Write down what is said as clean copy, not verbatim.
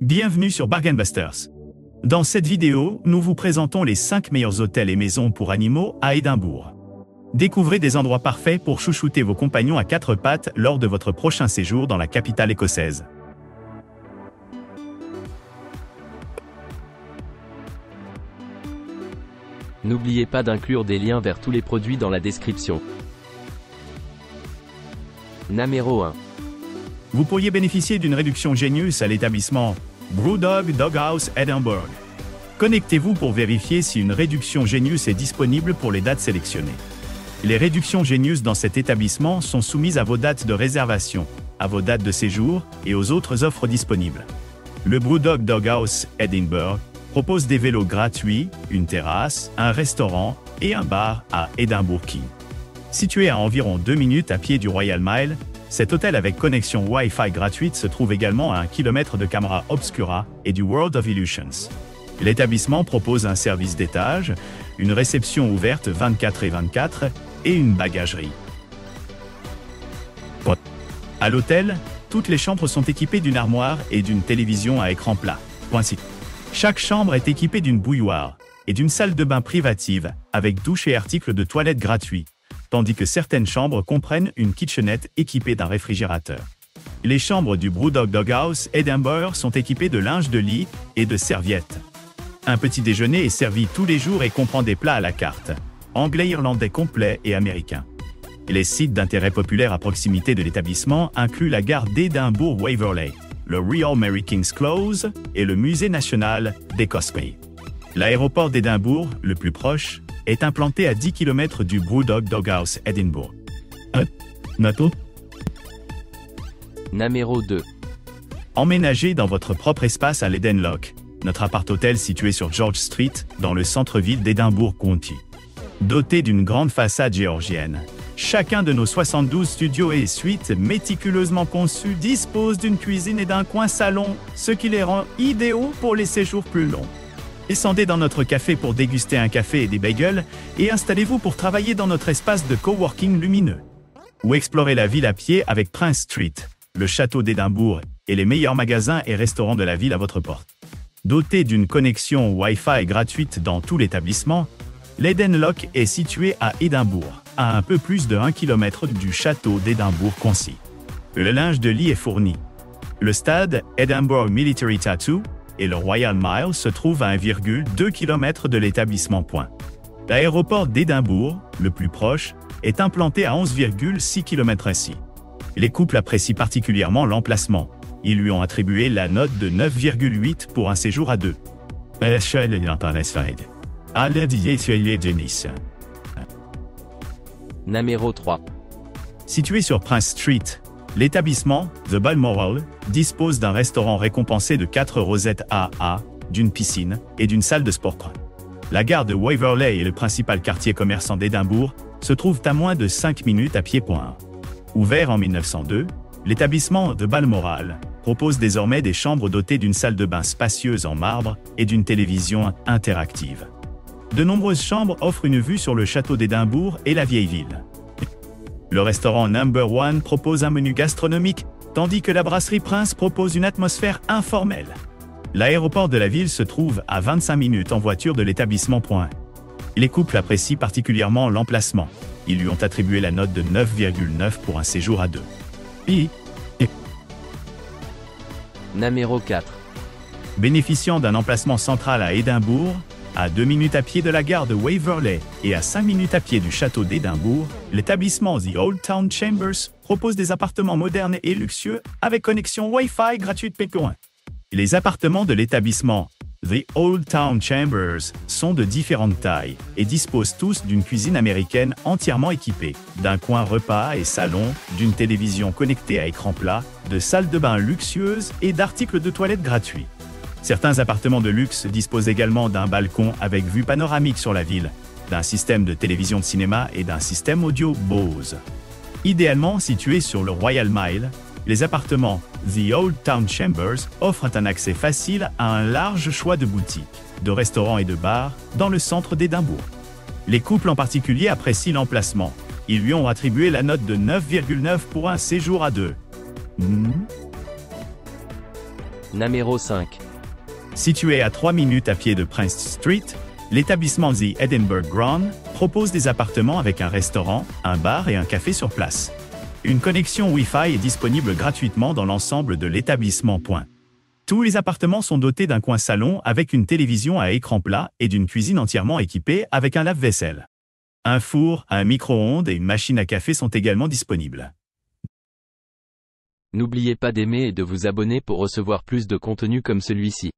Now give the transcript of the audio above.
Bienvenue sur Bargain Busters. Dans cette vidéo, nous vous présentons les 5 meilleurs hôtels et maisons pour animaux à Édimbourg. Découvrez des endroits parfaits pour chouchouter vos compagnons à quatre pattes lors de votre prochain séjour dans la capitale écossaise. N'oubliez pas d'inclure des liens vers tous les produits dans la description. Numéro 1. Vous pourriez bénéficier d'une réduction Genius à l'établissement Brewdog Doghouse Edinburgh. Connectez-vous pour vérifier si une réduction Genius est disponible pour les dates sélectionnées. Les réductions Genius dans cet établissement sont soumises à vos dates de réservation, à vos dates de séjour et aux autres offres disponibles. Le Brewdog Doghouse Edinburgh propose des vélos gratuits, une terrasse, un restaurant et un bar à Edinburgh Quay. Situé à environ 2 minutes à pied du Royal Mile, cet hôtel avec connexion Wi-Fi gratuite se trouve également à 1 km de Camera Obscura et du World of Illusions. L'établissement propose un service d'étage, une réception ouverte 24/24 et une bagagerie. À l'hôtel, toutes les chambres sont équipées d'une armoire et d'une télévision à écran plat. Chaque chambre est équipée d'une bouilloire et d'une salle de bain privative avec douche et articles de toilette gratuits, tandis que certaines chambres comprennent une kitchenette équipée d'un réfrigérateur. Les chambres du Brewdog Doghouse Edinburgh sont équipées de linge de lit et de serviettes. Un petit déjeuner est servi tous les jours et comprend des plats à la carte, anglais, irlandais complet et américain. Les sites d'intérêt populaire à proximité de l'établissement incluent la gare d'Édimbourg Waverley, le Royal Mary King's Close et le Musée national d'Écosse. L'aéroport d'Édimbourg, le plus proche, est implanté à 10 km du Brewdog Doghouse Edinburgh. Numéro 2. Emménagez dans votre propre espace à l'Eden Loch, notre appart-hôtel situé sur George Street, dans le centre-ville d'Édimbourg County. Doté d'une grande façade géorgienne, chacun de nos 72 studios et suites méticuleusement conçus dispose d'une cuisine et d'un coin salon, ce qui les rend idéaux pour les séjours plus longs. Descendez dans notre café pour déguster un café et des bagels et installez-vous pour travailler dans notre espace de coworking lumineux. Ou explorez la ville à pied avec Prince Street, le château d'Édimbourg et les meilleurs magasins et restaurants de la ville à votre porte. Doté d'une connexion Wi-Fi gratuite dans tout l'établissement, l'Eden Loch est situé à Édimbourg, à un peu plus de 1 km du château d'Édimbourg-Concy. Le linge de lit est fourni. Le stade Edinburgh Military Tattoo et le Royal Mile se trouvent à 1,2 km de l'établissement. L'aéroport d'Édimbourg, le plus proche, est implanté à 11,6 km ici. Les couples apprécient particulièrement l'emplacement. Ils lui ont attribué la note de 9,8 pour un séjour à deux. Numéro 3. Situé sur Prince Street, l'établissement, The Balmoral, dispose d'un restaurant récompensé de 4 rosettes AA, d'une piscine et d'une salle de sport. La gare de Waverley et le principal quartier commerçant d'Édimbourg se trouvent à moins de 5 minutes à pied. Ouvert en 1902, l'établissement The Balmoral propose désormais des chambres dotées d'une salle de bain spacieuse en marbre et d'une télévision interactive. De nombreuses chambres offrent une vue sur le château d'Édimbourg et la vieille ville. Le restaurant Number One propose un menu gastronomique, tandis que la brasserie Prince propose une atmosphère informelle. L'aéroport de la ville se trouve à 25 minutes en voiture de l'établissement. Les couples apprécient particulièrement l'emplacement. Ils lui ont attribué la note de 9,9 pour un séjour à deux. Numéro 4. Bénéficiant d'un emplacement central à Édimbourg, à 2 minutes à pied de la gare de Waverley et à 5 minutes à pied du château d'Édimbourg, l'établissement The Old Town Chambers propose des appartements modernes et luxueux avec connexion Wi-Fi gratuite. Les appartements de l'établissement The Old Town Chambers sont de différentes tailles et disposent tous d'une cuisine américaine entièrement équipée, d'un coin repas et salon, d'une télévision connectée à écran plat, de salles de bain luxueuses et d'articles de toilette gratuits. Certains appartements de luxe disposent également d'un balcon avec vue panoramique sur la ville, d'un système de télévision de cinéma et d'un système audio Bose. Idéalement situés sur le Royal Mile, les appartements The Old Town Chambers offrent un accès facile à un large choix de boutiques, de restaurants et de bars dans le centre d'Édimbourg. Les couples en particulier apprécient l'emplacement. Ils lui ont attribué la note de 9,9 pour un séjour à deux. Numéro 5. Situé à 3 minutes à pied de Prince Street, l'établissement The Edinburgh Grand propose des appartements avec un restaurant, un bar et un café sur place. Une connexion Wi-Fi est disponible gratuitement dans l'ensemble de l'établissement. Tous les appartements sont dotés d'un coin salon avec une télévision à écran plat et d'une cuisine entièrement équipée avec un lave-vaisselle. Un four, un micro-ondes et une machine à café sont également disponibles. N'oubliez pas d'aimer et de vous abonner pour recevoir plus de contenu comme celui-ci.